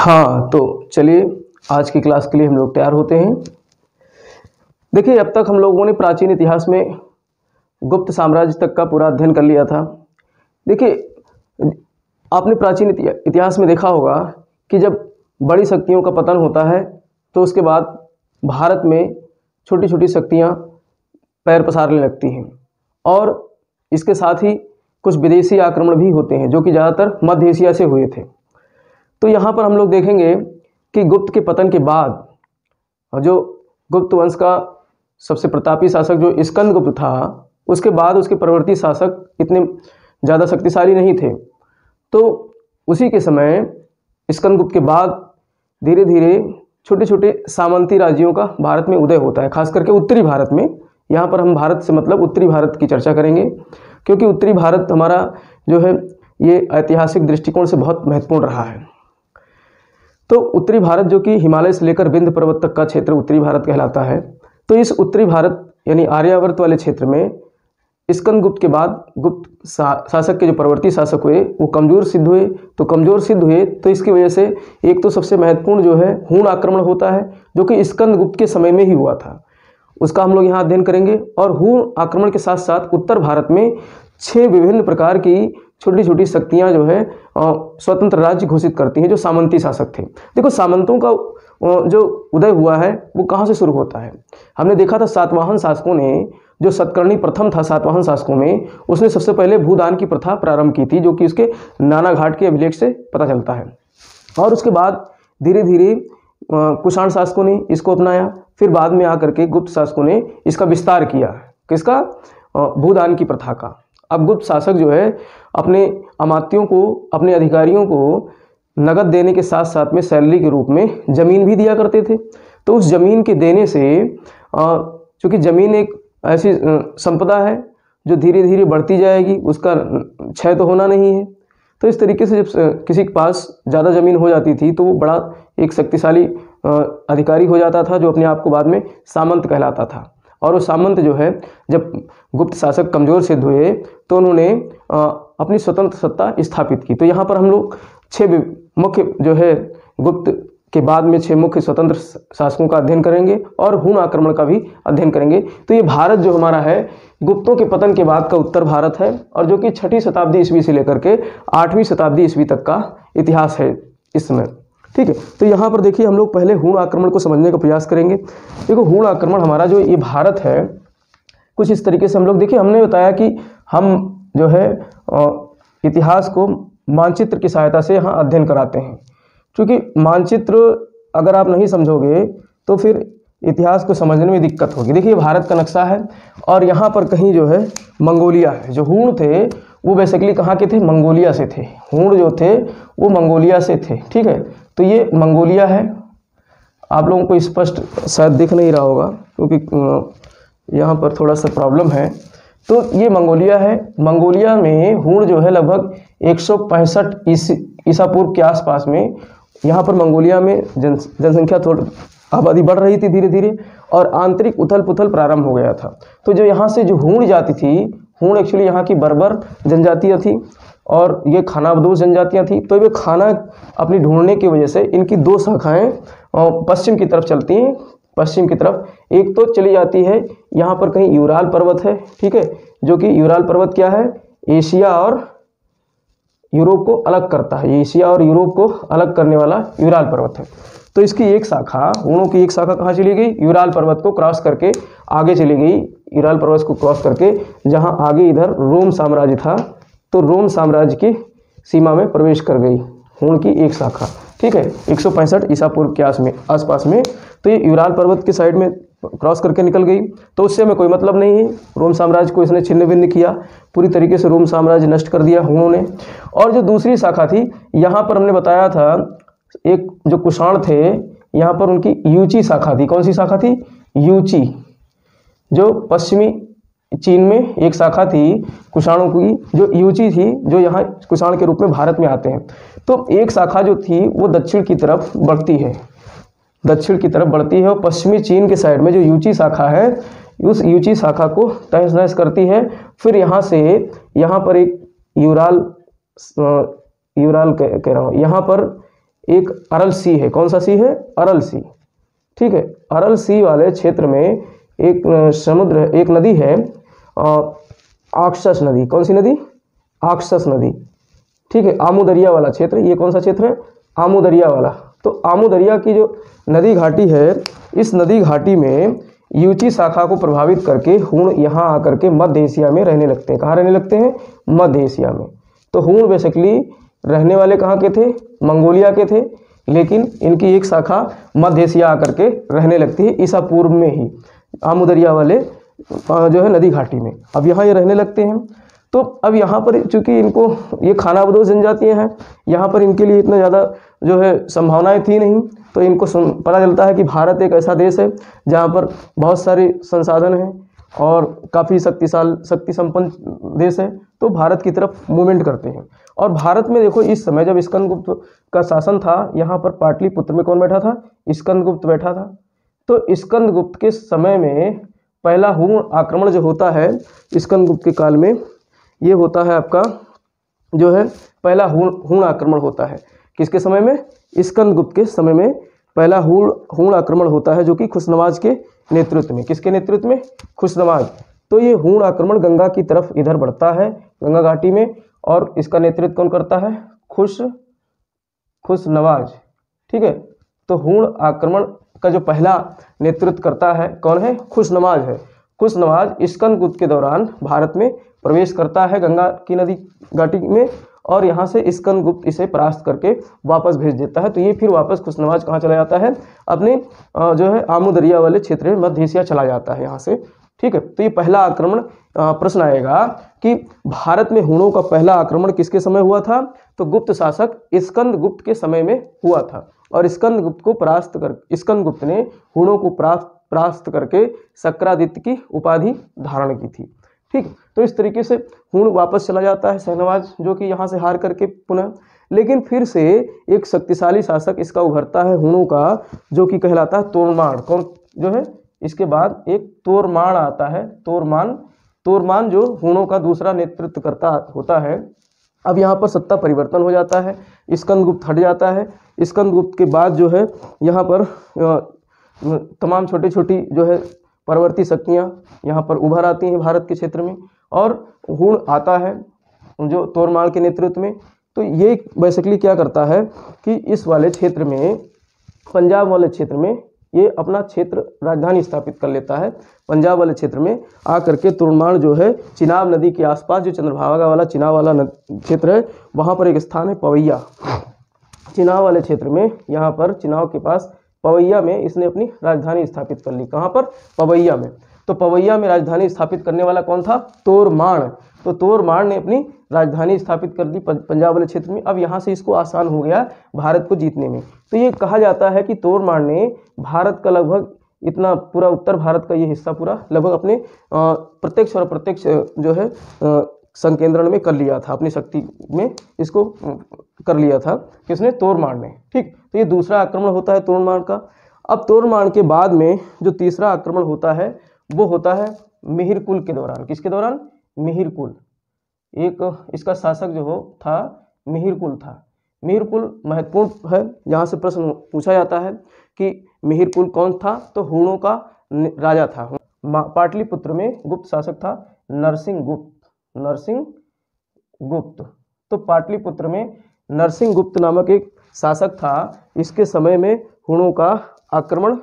हाँ, तो चलिए आज की क्लास के लिए हम लोग तैयार होते हैं। देखिए, अब तक हम लोगों ने प्राचीन इतिहास में गुप्त साम्राज्य तक का पूरा अध्ययन कर लिया था। देखिए, आपने प्राचीन इतिहास में देखा होगा कि जब बड़ी शक्तियों का पतन होता है तो उसके बाद भारत में छोटी छोटी शक्तियाँ पैर पसारने लगती हैं और इसके साथ ही कुछ विदेशी आक्रमण भी होते हैं जो कि ज़्यादातर मध्य एशिया से हुए थे। तो यहाँ पर हम लोग देखेंगे कि गुप्त के पतन के बाद जो गुप्त वंश का सबसे प्रतापी शासक जो स्कंदगुप्त था, उसके बाद उसके परवर्ती शासक इतने ज़्यादा शक्तिशाली नहीं थे। तो उसी के समय स्कंदगुप्त के बाद धीरे धीरे छोटे छोटे सामंती राज्यों का भारत में उदय होता है, खास करके उत्तरी भारत में। यहाँ पर हम भारत से मतलब उत्तरी भारत की चर्चा करेंगे, क्योंकि उत्तरी भारत हमारा जो है ये ऐतिहासिक दृष्टिकोण से बहुत महत्वपूर्ण रहा है। तो उत्तरी भारत जो कि हिमालय से लेकर विंध्य पर्वत तक का क्षेत्र उत्तरी भारत कहलाता है। तो इस उत्तरी भारत यानी आर्यावर्त वाले क्षेत्र में स्कंदगुप्त के बाद गुप्त शासक के जो परवर्ती शासक हुए वो कमज़ोर सिद्ध हुए। तो इसकी वजह से एक तो सबसे महत्वपूर्ण जो है हूण आक्रमण होता है, जो कि स्कंदगुप्त के समय में ही हुआ था, उसका हम लोग यहाँ अध्ययन करेंगे। और हूण आक्रमण के साथ साथ उत्तर भारत में 6 विभिन्न प्रकार की छोटी छोटी शक्तियाँ जो है स्वतंत्र राज्य घोषित करती हैं, जो सामंती शासक थे। देखो, सामंतों का जो उदय हुआ है वो कहाँ से शुरू होता है। हमने देखा था सातवाहन शासकों ने, जो सतकर्णी प्रथम था सातवाहन शासकों में, उसने सबसे पहले भूदान की प्रथा प्रारंभ की थी, जो कि उसके नाना घाट के अभिलेख से पता चलता है। और उसके बाद धीरे धीरे कुषाण शासकों ने इसको अपनाया, फिर बाद में आकर के गुप्त शासकों ने इसका विस्तार किया। किसका? भूदान की प्रथा का। अब गुप्त शासक जो है अपने अमात्यों को, अपने अधिकारियों को नगद देने के साथ साथ में सैलरी के रूप में ज़मीन भी दिया करते थे। तो उस ज़मीन के देने से, चूँकि ज़मीन एक ऐसी संपदा है जो धीरे धीरे बढ़ती जाएगी, उसका क्षय तो होना नहीं है। तो इस तरीके से जब किसी के पास ज़्यादा ज़मीन हो जाती थी तो वो बड़ा एक शक्तिशाली अधिकारी हो जाता था, जो अपने आप को बाद में सामंत कहलाता था। और वो सामंत जो है, जब गुप्त शासक कमज़ोर सिद्ध हुए तो उन्होंने अपनी स्वतंत्र सत्ता स्थापित की। तो यहाँ पर हम लोग 6 मुख्य जो है गुप्त के बाद में 6 मुख्य स्वतंत्र शासकों का अध्ययन करेंगे और हूण आक्रमण का भी अध्ययन करेंगे। तो ये भारत जो हमारा है गुप्तों के पतन के बाद का उत्तर भारत है, और जो कि 6वीं शताब्दी ईस्वी से लेकर के 8वीं शताब्दी ईस्वी तक का इतिहास है इसमें। ठीक है, तो यहाँ पर देखिए हम लोग पहले हूण आक्रमण को समझने का प्रयास करेंगे। देखो, हूण आक्रमण हमारा जो ये भारत है कुछ इस तरीके से हम लोग, देखिए हमने बताया कि हम जो है इतिहास को मानचित्र की सहायता से यहाँ अध्ययन कराते हैं, क्योंकि मानचित्र अगर आप नहीं समझोगे तो फिर इतिहास को समझने में दिक्कत होगी। देखिए, भारत का नक्शा है और यहाँ पर कहीं जो है मंगोलिया है। जो हूण थे वो बेसिकली कहाँ के थे? मंगोलिया से थे। हूण जो थे वो मंगोलिया से थे। ठीक है, तो ये मंगोलिया है। आप लोगों को स्पष्ट शायद दिख नहीं रहा होगा क्योंकि यहाँ पर थोड़ा सा प्रॉब्लम है। तो ये मंगोलिया है। मंगोलिया में हूण जो है लगभग 165 ईसा पूर्व के आसपास में, यहाँ पर मंगोलिया में जनसंख्या थोड़ी आबादी बढ़ रही थी धीरे धीरे, और आंतरिक उथल पुथल प्रारंभ हो गया था। तो जो यहाँ से जो हूण जाति थी, हूण एक्चुअली यहाँ की बर्बर जनजातियाँ थी और ये खानाबदोश जनजातियाँ थी। तो ये खाना अपनी ढूंढने की वजह से इनकी 2 शाखाएँ पश्चिम की तरफ चलती हैं। पश्चिम की तरफ एक तो चली जाती है यहाँ पर कहीं यूराल पर्वत है। ठीक है, जो कि यूराल पर्वत क्या है? एशिया और यूरोप को अलग करता है। एशिया और यूरोप को अलग करने वाला यूराल पर्वत है। तो इसकी एक शाखा, हूणों की एक शाखा कहाँ चली गई? यूराल पर्वत को क्रॉस करके आगे चली गई। यूराल पर्वत को क्रॉस करके जहाँ आगे इधर रोम साम्राज्य था, तो रोम साम्राज्य की सीमा में प्रवेश कर गई हूण की एक शाखा। ठीक है, 165 ईसा पूर्व के आसपास में। तो ये यूराल पर्वत की साइड में क्रॉस करके निकल गई। तो उससे हमें कोई मतलब नहीं है। रोम साम्राज्य को इसने छिन्न भिन्न किया, पूरी तरीके से रोम साम्राज्य नष्ट कर दिया हूणों ने। और जो दूसरी शाखा थी, यहाँ पर हमने बताया था एक जो कुषाण थे, यहाँ पर उनकी यूची शाखा थी। कौन सी शाखा थी? यूची, जो पश्चिमी चीन में एक शाखा थी कुषाणों की, जो यूची थी, जो यहाँ कुषाण के रूप में भारत में आते हैं। तो एक शाखा जो थी वो दक्षिण की तरफ बढ़ती है, और पश्चिमी चीन के साइड में जो यूची शाखा है, उस यूची शाखा को तहस नहस करती है। फिर यहाँ से यहाँ पर एक यूराल कह रहा हूँ, यहाँ पर एक अरल सी है। कौन सा सी है? अरल सी। ठीक है, अरल सी वाले क्षेत्र में एक एक नदी है आक्सस नदी। कौन सी नदी? आक्सस नदी। ठीक है, आमू दरिया वाला क्षेत्र। ये कौन सा क्षेत्र है? आमू दरिया वाला। तो आमू दरिया की जो नदी घाटी है, इस नदी घाटी में यूची शाखा को प्रभावित करके हूण यहाँ आकर के मध्य एशिया में रहने लगते हैं। कहाँ रहने लगते हैं? मध्य एशिया में। तो हूण बेसिकली रहने वाले कहाँ के थे? मंगोलिया के थे, लेकिन इनकी एक शाखा मध्य एशिया आकर के रहने लगती है ईसा पूर्व में ही, आमू दरिया वाले जो है नदी घाटी में। अब यहाँ ये रहने लगते हैं। तो अब यहाँ पर चूंकि इनको ये खानाबदोश जनजातियाँ हैं, यहाँ पर इनके लिए इतना ज़्यादा जो है संभावनाएं थी नहीं। तो इनको पता चलता है कि भारत एक ऐसा देश है जहाँ पर बहुत सारे संसाधन हैं और काफ़ी शक्ति संपन्न देश है। तो भारत की तरफ मूवमेंट करते हैं। और भारत में देखो, इस समय जब स्कंदगुप्त का शासन था, यहाँ पर पाटलिपुत्र में कौन बैठा था? स्कंदगुप्त बैठा था। तो स्कंदगुप्त के समय में पहला हूण आक्रमण जो होता है स्कंदगुप्त के काल में, ये होता है आपका जो है पहला हूण आक्रमण होता है। किसके समय में? स्कंदगुप्त के समय में पहला हूण आक्रमण होता है, जो कि खुशनवाज के नेतृत्व में। किसके नेतृत्व में? खुशनवाज। तो ये हूण आक्रमण गंगा की तरफ इधर बढ़ता है, गंगा घाटी में, और इसका नेतृत्व कौन करता है? खुशनवाज। ठीक है, तो हूण आक्रमण का जो पहला नेतृत्व करता है कौन है? खुशनवाज है। खुशनवाज स्कंदगुप्त के दौरान भारत में प्रवेश करता है गंगा की नदी घाटी में, और यहाँ से स्कंदगुप्त इसे परास्त करके वापस भेज देता है। तो ये फिर वापस खुशनवाज कहाँ चला जाता है? अपने जो है आमू दरिया वाले क्षेत्र में मध्य एशिया चला जाता है यहाँ से। ठीक है, तो ये पहला आक्रमण प्रश्न आएगा कि भारत में हूणों का पहला आक्रमण किसके समय हुआ था? तो गुप्त शासक स्कंदगुप्त के समय में हुआ था। और स्कंदगुप्त ने हूणों को परास्त करके शक्रादित्य की उपाधि धारण की थी। ठीक, तो इस तरीके से हूण वापस चला जाता है शहनवाज, जो कि यहाँ से हार करके पुनः। लेकिन फिर से एक शक्तिशाली शासक इसका उभरता है हूणों का, जो कि कहलाता है तोरमान। कौन जो है? इसके बाद एक तोरमान आता है। तोरमान जो हूणों का दूसरा नेतृत्व करता होता है। अब यहाँ पर सत्ता परिवर्तन हो जाता है, स्कंदगुप्त हट जाता है। स्कंदगुप्त के बाद जो है यहाँ पर तमाम छोटी छोटी जो है परवर्ती शक्तियाँ यहाँ पर उभर आती हैं भारत के क्षेत्र में, और हूण आता है जो तोरमान के नेतृत्व में। तो ये बेसिकली क्या करता है कि इस वाले क्षेत्र में, पंजाब वाले क्षेत्र में, ये अपना क्षेत्र राजधानी स्थापित कर लेता है। पंजाब वाले क्षेत्र में आकर के तोरमान जो है चिनाब नदी के आसपास, जो चंद्रभागा वाला चिनाब वाला क्षेत्र है, वहाँ पर एक स्थान है पवैया। चिनाब वाले क्षेत्र में, यहाँ पर चिनाब के पास पवैया में इसने अपनी राजधानी स्थापित कर ली। कहाँ पर? पवैया में। तो पवैया में राजधानी स्थापित करने वाला कौन था? तोरमान। तो तोरमान ने अपनी राजधानी स्थापित कर दी पंजाब वाले क्षेत्र में। अब यहाँ से इसको आसान हो गया भारत को जीतने में। तो ये कहा जाता है कि तोरमान ने भारत का लगभग इतना पूरा उत्तर भारत का ये हिस्सा पूरा लगभग अपने प्रत्यक्ष और अप्रत्यक्ष जो है संकेंद्रण में कर लिया था, अपनी शक्ति में इसको कर लिया था। किसने? तोरमान ने। ठीक, तो ये दूसरा आक्रमण होता है तोरमान का। अब तोरमान के बाद में जो तीसरा आक्रमण होता है वो होता है मिहिरकुल के दौरान। किसके दौरान? मिहिरकुल। एक इसका शासक जो हो था मिहिरकुल था। मिहिरकुल महत्वपूर्ण है, यहाँ से प्रश्न पूछा जाता है कि मिहिरकुल कौन था? तो हूणों का राजा था। पाटलिपुत्र में गुप्त शासक था नरसिंहगुप्त। तो पाटलिपुत्र में नरसिंहगुप्त नामक एक शासक था। इसके समय में हूणों का आक्रमण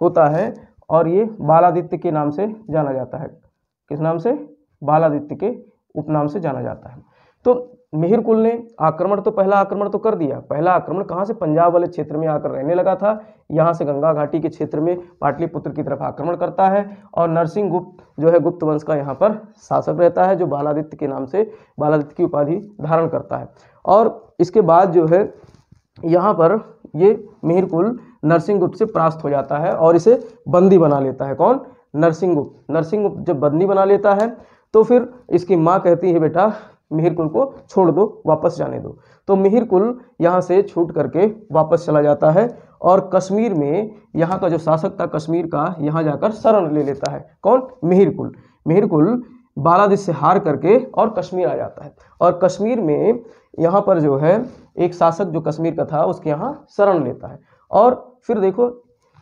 होता है, और ये बालादित्य के नाम से जाना जाता है। किस नाम से? बालादित्य के उपनाम से जाना जाता है। तो मिहिरकुल ने पहला आक्रमण तो कर दिया। पहला आक्रमण कहाँ से? पंजाब वाले क्षेत्र में आकर रहने लगा था। यहाँ से गंगा घाटी के क्षेत्र में पाटलिपुत्र की तरफ आक्रमण करता है, और नरसिंहगुप्त जो है गुप्त वंश का यहाँ पर शासक रहता है, जो बालादित्य के नाम से बालादित्य की उपाधि धारण करता है। और इसके बाद जो है यहाँ पर ये मिहिरकुल नरसिंहगुप्त से परास्त हो जाता है और इसे बंदी बना लेता है। कौन? नरसिंहगुप्त। नरसिंहगुप्त जब बंदी बना लेता है तो फिर इसकी माँ कहती है बेटा मिहिरकुल को छोड़ दो, वापस जाने दो। तो मिहिरकुल यहाँ से छूट करके वापस चला जाता है, और कश्मीर में यहाँ का जो शासक था कश्मीर का, यहाँ जाकर शरण ले लेता है। कौन? मिहिरकुल। मिहिरकुल बालादित से हार करके और कश्मीर आ जाता है। और कश्मीर में यहाँ पर जो है एक शासक जो कश्मीर का था उसके यहाँ शरण लेता है। और फिर देखो,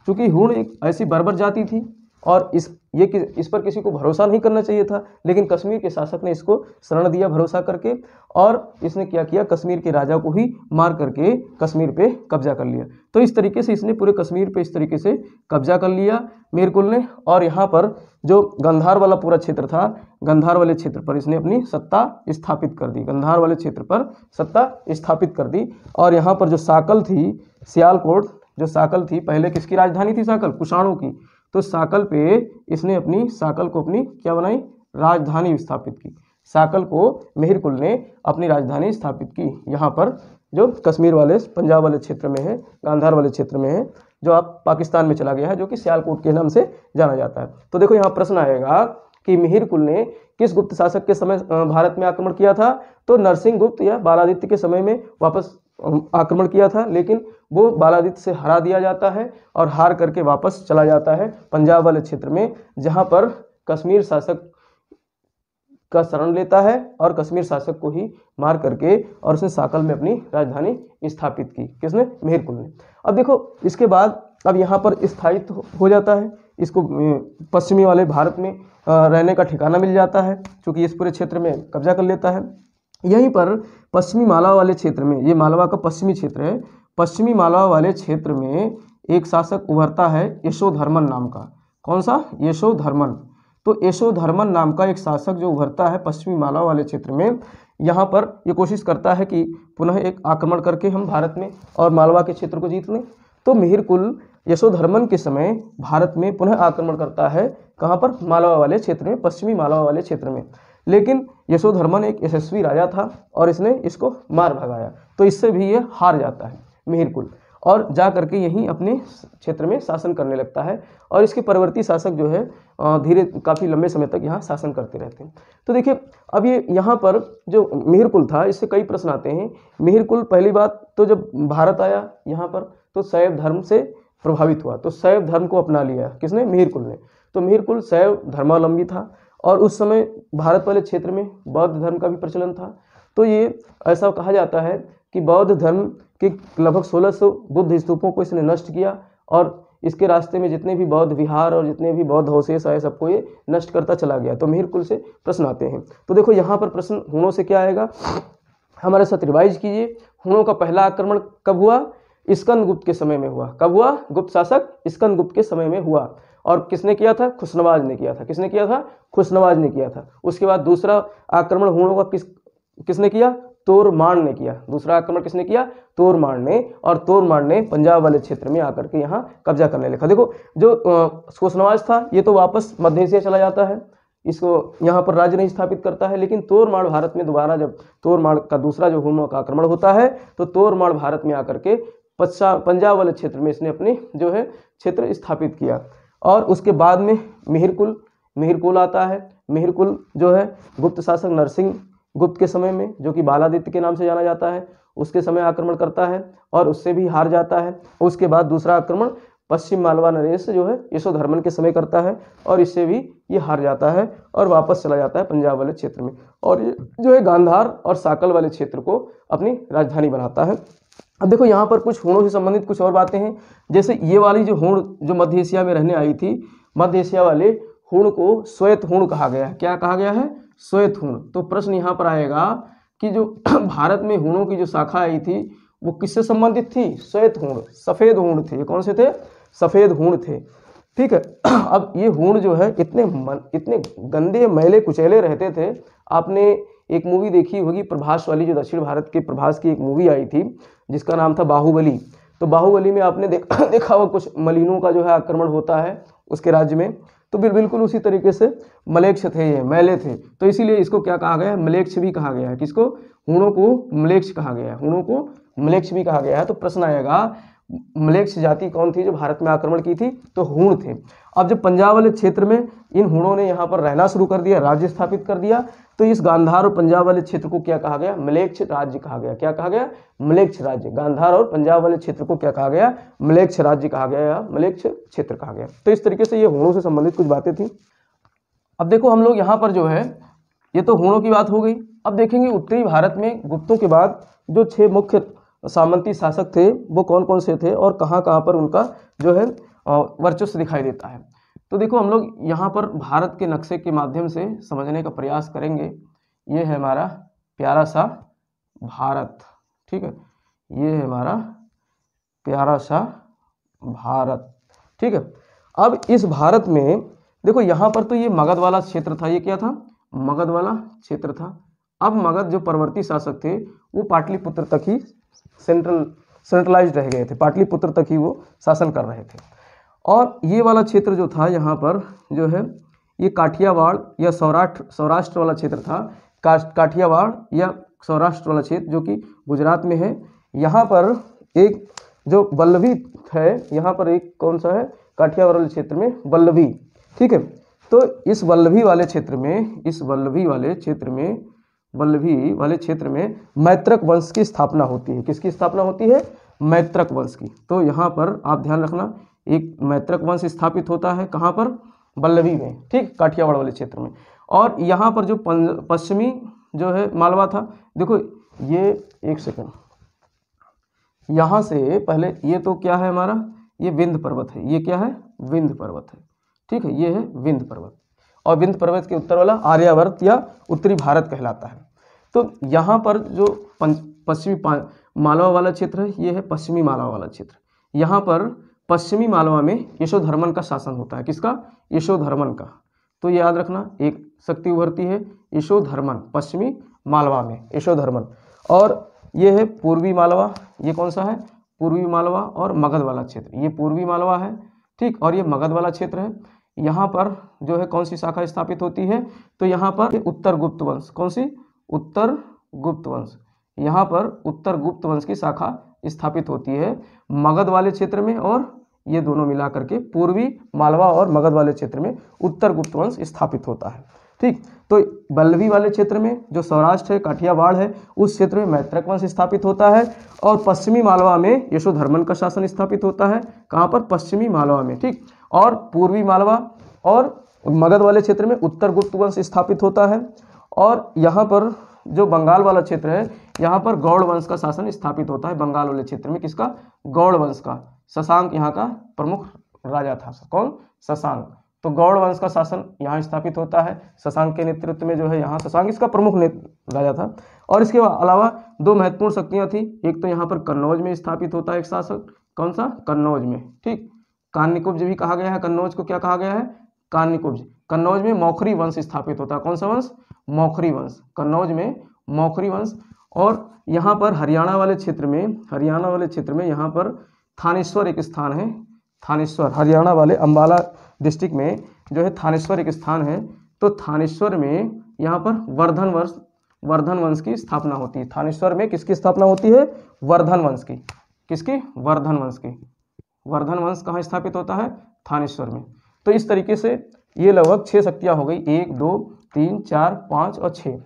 चूंकि हूण एक ऐसी बर्बर जाति थी और इस पर किसी को भरोसा नहीं करना चाहिए था, लेकिन कश्मीर के शासक ने इसको शरण दिया भरोसा करके, और इसने क्या किया, कश्मीर के राजा को ही मार करके कश्मीर पे कब्जा कर लिया। तो इस तरीके से इसने पूरे कश्मीर पे इस तरीके से कब्जा कर लिया मिहिरकुल ने। और यहाँ पर जो गंधार वाला पूरा क्षेत्र था, गंधार वाले क्षेत्र पर इसने अपनी सत्ता स्थापित कर दी, गंधार वाले क्षेत्र पर सत्ता स्थापित कर दी। और यहाँ पर जो साकल थी, सियालकोट जो साकल थी, पहले किसकी राजधानी थी, साकल कुषाणों की, तो साकल पे इसने साकल को अपनी क्या बनाई, राजधानी स्थापित की। साकल को मिहिरकुल ने अपनी राजधानी स्थापित की। यहाँ पर जो कश्मीर वाले पंजाब वाले क्षेत्र में है, गांधार वाले क्षेत्र में है, जो आप पाकिस्तान में चला गया है, जो कि सियालकोट के नाम से जाना जाता है। तो देखो यहाँ प्रश्न आएगा कि मिहिरकुल ने किस गुप्त शासक के समय भारत में आक्रमण किया था, तो नरसिंह गुप्त या बालादित्य के समय में वापस आक्रमण किया था, लेकिन वो बालादित्य से हरा दिया जाता है और हार करके वापस चला जाता है पंजाब वाले क्षेत्र में, जहां पर कश्मीर शासक का शरण लेता है और कश्मीर शासक को ही मार करके और उसने साकल में अपनी राजधानी स्थापित की। किसने, मिहिरकुल ने। अब देखो इसके बाद अब यहाँ पर स्थायित्व हो जाता है, इसको पश्चिमी वाले भारत में रहने का ठिकाना मिल जाता है, क्योंकि इस पूरे क्षेत्र में कब्जा कर लेता है। यहीं पर पश्चिमी मालवा वाले क्षेत्र में, ये मालवा का पश्चिमी क्षेत्र है, पश्चिमी मालवा वाले क्षेत्र में एक शासक उभरता है यशोधर्मन नाम का। कौन सा, यशोधर्मन। तो यशोधर्मन नाम का एक शासक जो उभरता है पश्चिमी मालवा वाले क्षेत्र में, यहाँ पर ये कोशिश करता है कि पुनः एक आक्रमण करके हम भारत में और मालवा के क्षेत्र को जीत लें। तो मिहिरकुल यशोधर्मन के समय भारत में पुनः आक्रमण करता है, कहाँ पर, मालवा वाले क्षेत्र में, पश्चिमी मालवा वाले क्षेत्र में। लेकिन यशोधर्मन एक यशस्वी राजा था और इसने इसको मार भगाया, तो इससे भी ये हार जाता है मिहिरकुल, और जा करके यहीं अपने क्षेत्र में शासन करने लगता है। और इसके परवर्ती शासक जो है धीरे काफ़ी लंबे समय तक यहाँ शासन करते रहते हैं। तो देखिए अब ये यहाँ पर जो मिहिरकुल था, इससे कई प्रश्न आते हैं। मिहिरकुल पहली बात तो जब भारत आया यहाँ पर तो शैव धर्म से प्रभावित हुआ, तो शैव धर्म को अपना लिया किसने, मिहिरकुल ने। तो मिहिरकुल शैव धर्मावलंबी था और उस समय भारत वाले क्षेत्र में बौद्ध धर्म का भी प्रचलन था। तो ये ऐसा कहा जाता है कि बौद्ध धर्म के लगभग 1600 बुद्ध स्तूपों को इसने नष्ट किया और इसके रास्ते में जितने भी बौद्ध विहार और जितने भी बौद्ध अवशेष आए सबको ये नष्ट करता चला गया। तो मिहिरकुल से प्रश्न आते हैं। तो देखो यहाँ पर प्रश्न हूणों से क्या आएगा, हमारे साथ रिवाइज कीजिए। हूणों का पहला आक्रमण कब हुआ, स्कंदगुप्त के समय में हुआ। कब हुआ, गुप्त शासक स्कंदगुप्त के समय में हुआ। और किसने किया था, खुशनवाज ने किया था। किसने किया था, खुशनवाज ने किया था। उसके बाद दूसरा आक्रमण हूणों का किसने किया, तोरमान ने किया। दूसरा आक्रमण किसने किया, तोरमान ने। और तोरमान ने पंजाब वाले क्षेत्र में आकर के यहाँ कब्जा करने लगा। देखो जो खुशनवाज था ये तो वापस मध्य एशिया चला जाता है, इसको यहाँ पर राज्य नहीं स्थापित करता है। लेकिन तोरमान भारत में दोबारा जब तोरमान का दूसरा जो हूणों का आक्रमण होता है तो तोरमान भारत में आकर के पंजाब वाले क्षेत्र में इसने अपने जो है क्षेत्र स्थापित किया। और उसके बाद में मिहिरकुल आता है। मिहिरकुल जो है गुप्त शासक नरसिंह गुप्त के समय में, जो कि बालादित्य के नाम से जाना जाता है, उसके समय आक्रमण करता है और उससे भी हार जाता है। उसके बाद दूसरा आक्रमण पश्चिम मालवा नरेश जो है यशोधर्मन के समय करता है और इससे भी ये हार जाता है और वापस चला जाता है पंजाब वाले क्षेत्र में। और ये जो है गांधार और साकल वाले क्षेत्र को अपनी राजधानी बनाता है। अब देखो यहाँ पर कुछ हूणों से संबंधित कुछ और बातें हैं। जैसे ये वाली जो हूण जो मध्य एशिया में रहने आई थी, मध्य एशिया वाले हूण को श्वेत हूण कहा गया है। क्या कहा गया है, श्वेत हूण। तो प्रश्न यहाँ पर आएगा कि जो भारत में हूणों की जो शाखा आई थी वो किससे संबंधित थी, श्वेत हूण, सफ़ेद हूण थे। ये कौन से थे, सफ़ेद हूण थे। ठीक है। अब ये हूण जो है इतने गंदे मैले कुचैले रहते थे। आपने एक मूवी देखी होगी प्रभास वाली, जो दक्षिण भारत के प्रभास की एक मूवी आई थी जिसका नाम था बाहुबली। तो बाहुबली में आपने देखा हुआ कुछ मलिनों का जो है आक्रमण होता है उसके राज्य में, तो बिल्कुल उसी तरीके से मलेच्छ थे, ये मैले थे। तो इसीलिए इसको क्या कहा गया है, मलेच्छ भी कहा गया है। किसको, हूणों को मलेच्छ कहा गया है, हूणों को मलेच्छ भी कहा गया है। तो प्रश्न आएगा मलेच्छ जाति कौन थी जो भारत में आक्रमण की थी, तो हूण थे। अब जब पंजाब वाले क्षेत्र में इन हूणों ने यहाँ पर रहना शुरू कर दिया, राज्य स्थापित कर दिया, तो इस गांधार और पंजाब वाले क्षेत्र को क्या कहा गया, मलेच्छ राज्य कहा गया। क्या कहा गया, मलेच्छ राज्य। गांधार और पंजाब वाले क्षेत्र को क्या कहा गया, मलेच्छ राज्य कहा गया या मलेच्छ क्षेत्र कहा गया। तो इस तरीके से ये हूणों से संबंधित कुछ बातें थी। अब देखो हम लोग यहाँ पर जो है, ये तो हूणों की बात हो गई। अब देखेंगे उत्तरी भारत में गुप्तों के बाद जो 6 मुख्य सामंती शासक थे वो कौन कौन से थे और कहाँ कहाँ पर उनका जो है वर्चस्व दिखाई देता है। तो देखो हम लोग यहाँ पर भारत के नक्शे के माध्यम से समझने का प्रयास करेंगे। ये है हमारा प्यारा सा भारत, ठीक है, ये है हमारा प्यारा सा भारत, ठीक है। अब इस भारत में देखो यहाँ पर तो ये मगध वाला क्षेत्र था, ये क्या था, मगध वाला क्षेत्र था। अब मगध जो परवर्ती शासक थे वो पाटलिपुत्र तक ही सेंट्रलाइज्ड रह गए थे, पाटलिपुत्र तक ही वो शासन कर रहे थे। और ये वाला क्षेत्र जो था यहाँ पर जो है ये काठियावाड़ या सौराष्ट्र वाला क्षेत्र था, काठियावाड़ या सौराष्ट्र वाला क्षेत्र जो कि गुजरात में है। यहाँ पर एक जो वल्लभी है, यहाँ पर एक कौन सा है, काठियावाड़ वाले क्षेत्र में वल्लभी, ठीक है। तो इस वल्लभी वाले क्षेत्र में मैत्रक वंश की स्थापना होती है। किसकी स्थापना होती है, मैत्रक वंश की। तो यहाँ पर आप ध्यान रखना, एक मैत्रक वंश स्थापित होता है कहाँ पर, वल्लभी में, ठीक, काठियावाड़ वाले क्षेत्र में। और यहाँ पर जो पश्चिमी जो है मालवा था, देखो ये एक सेकंड, यहाँ से पहले ये तो क्या है हमारा, ये विंध्य पर्वत है, ये क्या है, विंध्य पर्वत है, ठीक है, ये है विंध्य पर्वत। और विंध्य पर्वत के उत्तर वाला आर्यावर्त या उत्तरी भारत कहलाता है। तो यहाँ पर जो पश्चिमी मालवा वाला क्षेत्र है, ये है पश्चिमी मालवा वाला क्षेत्र। यहाँ पर पश्चिमी मालवा में यशोधर्मन का शासन होता है। किसका, यशोधर्मन का। तो याद रखना, एक शक्ति उभरती है यशोधर्मन, पश्चिमी मालवा में यशोधर्मन। और ये है पूर्वी मालवा, ये कौन सा है, पूर्वी मालवा और मगध वाला क्षेत्र, ये पूर्वी मालवा है, ठीक, और ये मगध वाला क्षेत्र है। यहाँ पर जो है कौन सी शाखा स्थापित होती है, तो यहाँ पर उत्तर गुप्त वंश, कौन सी, उत्तर गुप्त वंश। यहाँ पर उत्तर गुप्त वंश की शाखा स्थापित होती है मगध वाले क्षेत्र में, और ये दोनों मिला करके पूर्वी मालवा और मगध वाले क्षेत्र में उत्तर गुप्त वंश स्थापित होता है, ठीक। तो वल्लभी वाले क्षेत्र में जो सौराष्ट्र है, काठियावाड़ है, उस क्षेत्र में मैत्रक वंश स्थापित होता है। और पश्चिमी मालवा में यशोधर्मन का शासन स्थापित होता है, कहाँ पर, पश्चिमी मालवा में, ठीक। और पूर्वी मालवा और मगध वाले क्षेत्र में उत्तर गुप्त वंश स्थापित होता है। और यहाँ पर जो बंगाल वाला क्षेत्र है, यहाँ पर गौड़ वंश का शासन स्थापित होता है। बंगाल वाले क्षेत्र में किसका, गौड़ वंश का। शशांक यहाँ का प्रमुख राजा था, कौन, शशांक। तो गौड़ वंश का शासन यहाँ स्थापित होता है शशांक के नेतृत्व में, जो है यहाँ शशांक इसका प्रमुख राजा था। और इसके अलावा 2 महत्वपूर्ण शक्तियाँ थी, एक तो यहाँ पर कन्नौज में स्थापित होता है एक शासक, कौन सा, कन्नौज में, ठीक, कान्यकुब्ज भी कहा गया है, कन्नौज को क्या कहा गया है, कान्यकुब्ज। कन्नौज में मौखरी वंश स्थापित होता है, कौन सा वंश, मौखरी वंश, कन्नौज में मौखरी वंश। और यहाँ पर हरियाणा वाले क्षेत्र में यहाँ पर थानेश्वर एक स्थान है, थानेश्वर, हरियाणा वाले अंबाला डिस्ट्रिक्ट में जो है थानेश्वर एक स्थान है। तो थानेश्वर में यहाँ पर वर्धन वंश की स्थापना होती है। थानेश्वर में किसकी स्थापना होती है, वर्धन वंश की। किसकी, वर्धन वंश की। वर्धन वंश कहाँ स्थापित होता है, थानेश्वर में। तो इस तरीके से ये लगभग 6 शक्तियाँ हो गई, 1 2 3 4 5 और 6।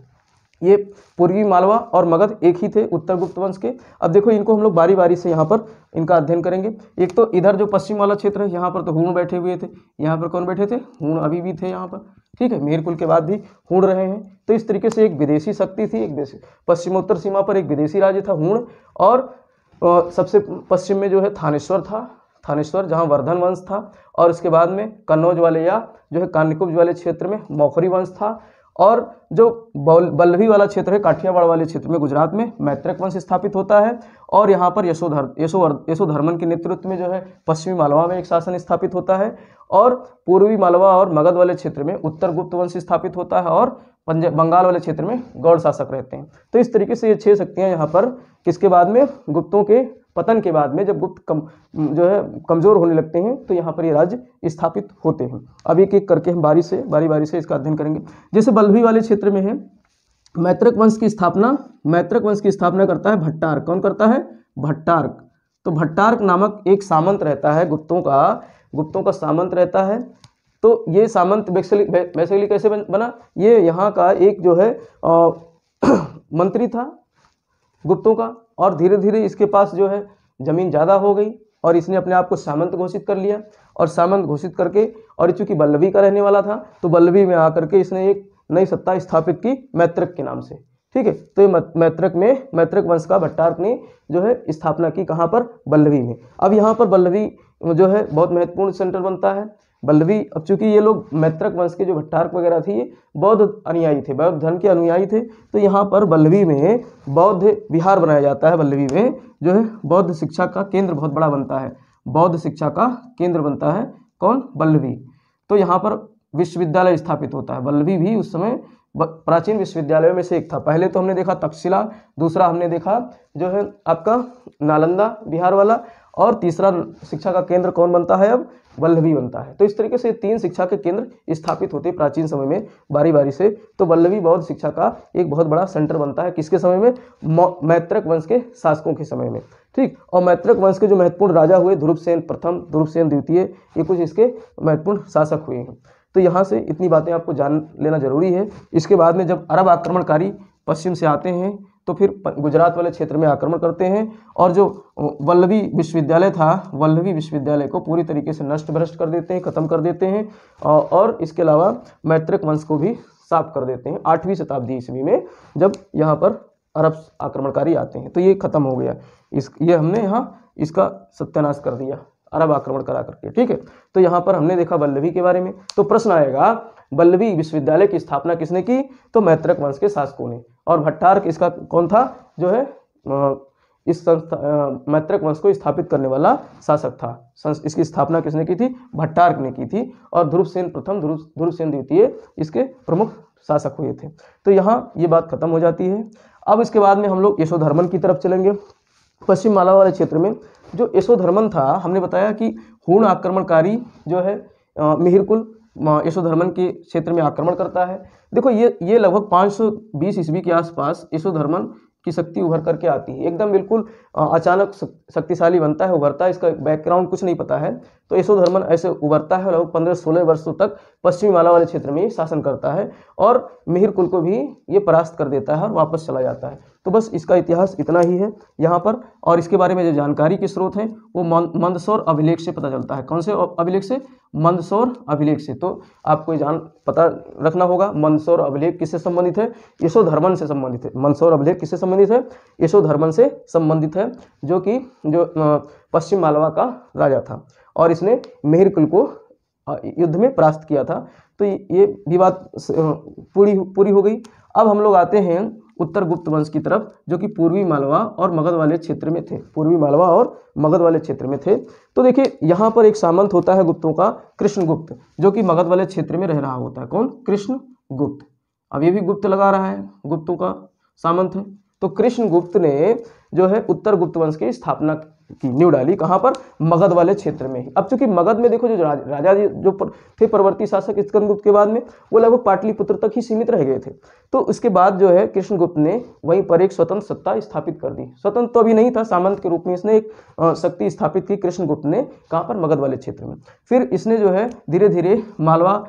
ये पूर्वी मालवा और मगध एक ही थे उत्तर गुप्त वंश के। अब देखो इनको हम लोग बारी बारी से यहाँ पर इनका अध्ययन करेंगे। एक तो इधर जो पश्चिम वाला क्षेत्र है, यहाँ पर तो हूण बैठे हुए थे, यहाँ पर कौन बैठे थे, हूण अभी भी थे यहाँ पर, ठीक है, मेहरकुल के बाद भी हूण रहे हैं। तो इस तरीके से एक विदेशी शक्ति थी, एक पश्चिमोत्तर सीमा पर एक विदेशी राज्य था हूण। और सबसे पश्चिम में जो है थानेश्वर था, थानेश्वर जहाँ वर्धन वंश था। और उसके बाद में कन्नौज वाले या जो है कान्यकुब्ज वाले क्षेत्र में मौखरी वंश था। और जो वल्लभी वाला क्षेत्र है, काठियावाड़ वाले क्षेत्र में गुजरात में मैत्रक वंश स्थापित होता है। और यहाँ पर यशोधर्मन के नेतृत्व में जो है पश्चिमी मालवा में एक शासन स्थापित होता है। और पूर्वी मालवा और मगध वाले क्षेत्र में उत्तर गुप्त वंश स्थापित होता है। और बंगाल वाले क्षेत्र में गौड़ शासक रहते हैं। तो इस तरीके से ये 6 शक्तियाँ यहाँ पर किसके बाद में, गुप्तों के पतन के बाद में, जब गुप्त जो है कमज़ोर होने लगते हैं, तो यहाँ पर ये राज्य स्थापित होते हैं। अब एक एक करके हम बारी बारी से इसका अध्ययन करेंगे। जैसे वल्लभी वाले क्षेत्र में है, मैत्रक वंश की स्थापना करता है भट्टार्क। कौन करता है, भट्टार्क। तो भट्टार्क नामक एक सामंत रहता है, गुप्तों का सामंत रहता है। तो ये सामंत बेसिकली कैसे बना, ये यहाँ का एक जो है मंत्री था गुप्तों का। और धीरे धीरे इसके पास जो है ज़मीन ज़्यादा हो गई, और इसने अपने आप को सामंत घोषित कर लिया, और सामंत घोषित करके, और चूंकि वल्लभी का रहने वाला था तो वल्लभी में आकर के इसने एक नई सत्ता स्थापित की मैत्रक के नाम से। ठीक है, तो ये मैत्रक वंश का भट्टारक ने जो है स्थापना की, कहाँ पर? वल्लभी में। अब यहाँ पर वल्लभी जो है बहुत महत्वपूर्ण सेंटर बनता है। वल्लभी, अब चूंकि ये लोग मैत्रक वंश के जो भट्टारक वगैरह थे ये बौद्ध अनुयायी थे, बौद्ध धर्म के अनुयायी थे, तो यहाँ पर वल्लभी में बौद्ध विहार बनाया जाता है। वल्लभी में जो है बौद्ध शिक्षा का केंद्र बहुत बड़ा बनता है, बौद्ध शिक्षा का केंद्र बनता है कौन? वल्लभी। तो यहाँ पर विश्वविद्यालय स्थापित होता है। वल्लभी भी उस समय प्राचीन विश्वविद्यालयों में से एक था। पहले तो हमने देखा तक्षशिला, दूसरा हमने देखा जो है आपका नालंदा बिहार वाला, और तीसरा शिक्षा का केंद्र कौन बनता है? अब वल्लभी बनता है। तो इस तरीके से 3 शिक्षा के केंद्र स्थापित होते प्राचीन समय में बारी बारी से। तो वल्लभी बौद्ध शिक्षा का एक बहुत बड़ा सेंटर बनता है, किसके समय में? मैत्रक वंश के शासकों के समय में। ठीक, और मैत्रक वंश के जो महत्वपूर्ण राजा हुए, ध्रुवसेन प्रथम, ध्रुवसेन द्वितीय, ये कुछ इसके महत्वपूर्ण शासक हुए हैं। तो यहाँ से इतनी बातें आपको जान लेना जरूरी है। इसके बाद में जब अरब आक्रमणकारी पश्चिम से आते हैं तो फिर गुजरात वाले क्षेत्र में आक्रमण करते हैं, और जो वल्लभी विश्वविद्यालय था, वल्लभी विश्वविद्यालय को पूरी तरीके से नष्ट भ्रष्ट कर देते हैं, खत्म कर देते हैं, और इसके अलावा मैत्रक वंश को भी साफ कर देते हैं 8वीं शताब्दी ईस्वी में, जब यहाँ पर अरब आक्रमणकारी आते हैं। तो ये खत्म हो गया, ये हमने यहाँ इसका सत्यानाश कर दिया अरब आक्रमण करा करके। ठीक है, तो यहाँ पर हमने देखा वल्लभी के बारे में। तो प्रश्न आएगा, वल्लभी विश्वविद्यालय की स्थापना किसने की? तो मैत्रक वंश के शासकों ने। और भट्टारक इसका कौन था? जो है इस मैत्रक वंश को स्थापित करने वाला शासक था। इसकी स्थापना किसने की थी? भट्टारक ने की थी। और ध्रुवसेन प्रथम, ध्रुवसेन द्वितीय इसके प्रमुख शासक हुए थे। तो यहाँ ये बात खत्म हो जाती है। अब इसके बाद में हम लोग यशोधर्मन की तरफ चलेंगे। पश्चिम मालवा वाले क्षेत्र में जो यशोधर्मन था, हमने बताया कि हूण आक्रमणकारी जो है मिहिरकुल यशोधर्मन के क्षेत्र में आक्रमण करता है। देखो ये लगभग 520 ईस्वी के आसपास यशोधर्मन की शक्ति उभर करके आती है, एकदम बिल्कुल अचानक शक्तिशाली बनता है, उभरता है। इसका बैकग्राउंड कुछ नहीं पता है, तो यशोधर्मन ऐसे उभरता है और लगभग 15-16 वर्षों तक पश्चिमी मालवा वाले क्षेत्र में शासन करता है, और मिहिरकुल को भी ये परास्त कर देता है और वापस चला जाता है। तो बस इसका इतिहास इतना ही है यहाँ पर। और इसके बारे में जो जानकारी के स्रोत हैं वो मंदसौर अभिलेख से पता चलता है। कौन से अभिलेख से? मंदसौर अभिलेख से। तो आपको पता रखना होगा मंदसौर अभिलेख किससे संबंधित है? यशोधर्मन से संबंधित है। मंदसौर अभिलेख किससे संबंधित है? यशोधर्मन से संबंधित है, जो पश्चिम मालवा का राजा था, और इसने मिहिरकुल को युद्ध में परास्त किया था। तो ये भी बात पूरी हो गई। अब हम लोग आते हैं उत्तर गुप्त वंश की तरफ, जो कि पूर्वी मालवा और मगध वाले क्षेत्र में थे। पूर्वी मालवा और मगध वाले क्षेत्र में थे। तो देखिए यहाँ पर एक सामंत होता है गुप्तों का, कृष्णगुप्त, जो कि मगध वाले क्षेत्र में रह रहा होता है। कौन? कृष्णगुप्त। अब ये भी गुप्त लगा रहा है, गुप्तों का सामंत है। तो कृष्णगुप्त ने जो है उत्तर गुप्त वंश की स्थापना की, नींव डाली। कहाँ पर? मगध वाले क्षेत्र में ही। अब चूंकि मगध में देखो जो राजा जो थे परवर्ती शासक स्कंदगुप्त के बाद में, वो लगभग पाटलिपुत्र तक ही सीमित रह गए थे। तो उसके बाद जो है कृष्णगुप्त ने वहीं पर एक स्वतंत्र सत्ता स्थापित कर दी। स्वतंत्र तो अभी नहीं था, सामंत के रूप में इसने एक शक्ति स्थापित की कृष्णगुप्त ने। कहाँ पर? मगध वाले क्षेत्र में। फिर इसने जो है धीरे धीरे मालवा,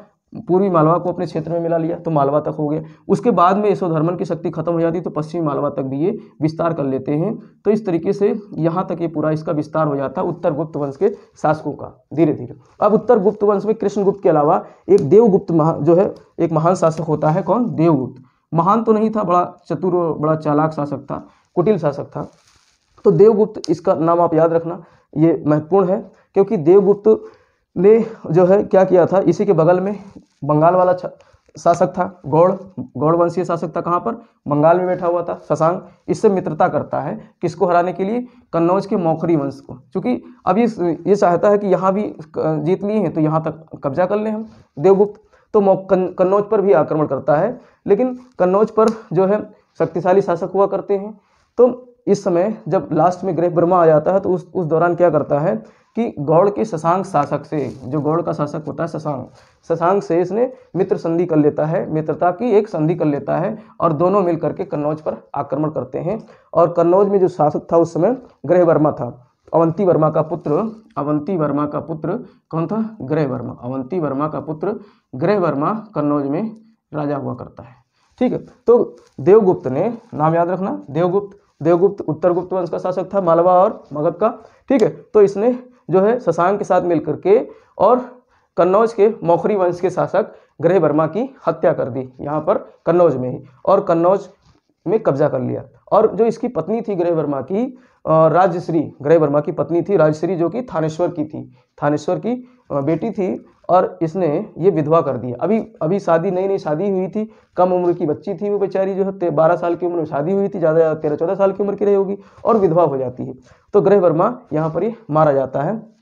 पूर्वी मालवा को अपने क्षेत्र में मिला लिया, तो मालवा तक हो गया। उसके बाद में यशोधर्मन की शक्ति खत्म हो जाती तो पश्चिमी मालवा तक भी ये विस्तार कर लेते हैं। तो इस तरीके से यहाँ तक ये पूरा इसका विस्तार हो जाता है उत्तर गुप्त वंश के शासकों का धीरे धीरे। अब उत्तर गुप्त वंश में कृष्णगुप्त के अलावा एक देवगुप्त जो है एक महान शासक होता है। कौन? देवगुप्त। महान तो नहीं था, बड़ा चतुर, बड़ा चालाक शासक था, कुटिल शासक था। तो देवगुप्त, इसका नाम आप याद रखना, ये महत्वपूर्ण है, क्योंकि देवगुप्त ने जो है क्या किया था, इसी के बगल में बंगाल वाला शासक था, गौड़ वंशीय शासक था। कहाँ पर? बंगाल में बैठा हुआ था शशांक। इससे मित्रता करता है, किसको हराने के लिए? कन्नौज के मौखरी वंश को। क्योंकि अब ये चाहता है कि यहाँ भी जीत लिए हैं तो यहाँ तक कब्जा कर लें हम देवगुप्त। तो कन्नौज पर भी आक्रमण करता है, लेकिन कन्नौज पर जो है शक्तिशाली शासक हुआ करते हैं। तो इस समय जब लास्ट में ग्रह ब्रह्मा आ जाता है तो उस दौरान क्या करता है कि गौड़ के शशांक शासक से, जो गौड़ का शासक होता है शशांक से इसने मित्र संधि कर लेता है, मित्रता की एक संधि कर लेता है, और दोनों मिल करके कन्नौज पर आक्रमण करते हैं। और कन्नौज में जो शासक था उस समय ग्रह वर्मा था, अवंती वर्मा का पुत्र कौन था? ग्रह वर्मा। अवंती वर्मा का पुत्र ग्रह वर्मा कन्नौज में राजा हुआ करता है। ठीक है, तो देवगुप्त ने, नाम याद रखना, देवगुप्त देवगुप्त उत्तरगुप्त वंश का शासक था, मालवा और मगध का। ठीक है, तो इसने जो है शशांक के साथ मिलकर के और कन्नौज के मौखरी वंश के शासक ग्रहवर्मा की हत्या कर दी, यहाँ पर कन्नौज में ही, और कन्नौज में कब्जा कर लिया। और जो इसकी पत्नी थी ग्रहवर्मा की, राजश्री, ग्रहवर्मा की पत्नी थी राजश्री, जो कि थानेश्वर की थी, थानेश्वर की बेटी थी, और इसने ये विधवा कर दिया। अभी शादी, नई नई शादी हुई थी, कम उम्र की बच्ची थी वो बेचारी, जो है 12 साल की उम्र में शादी हुई थी, ज़्यादा 13-14 साल की उम्र की रही होगी, और विधवा हो जाती है। तो ग्रहवर्मा यहाँ पर ये मारा जाता है,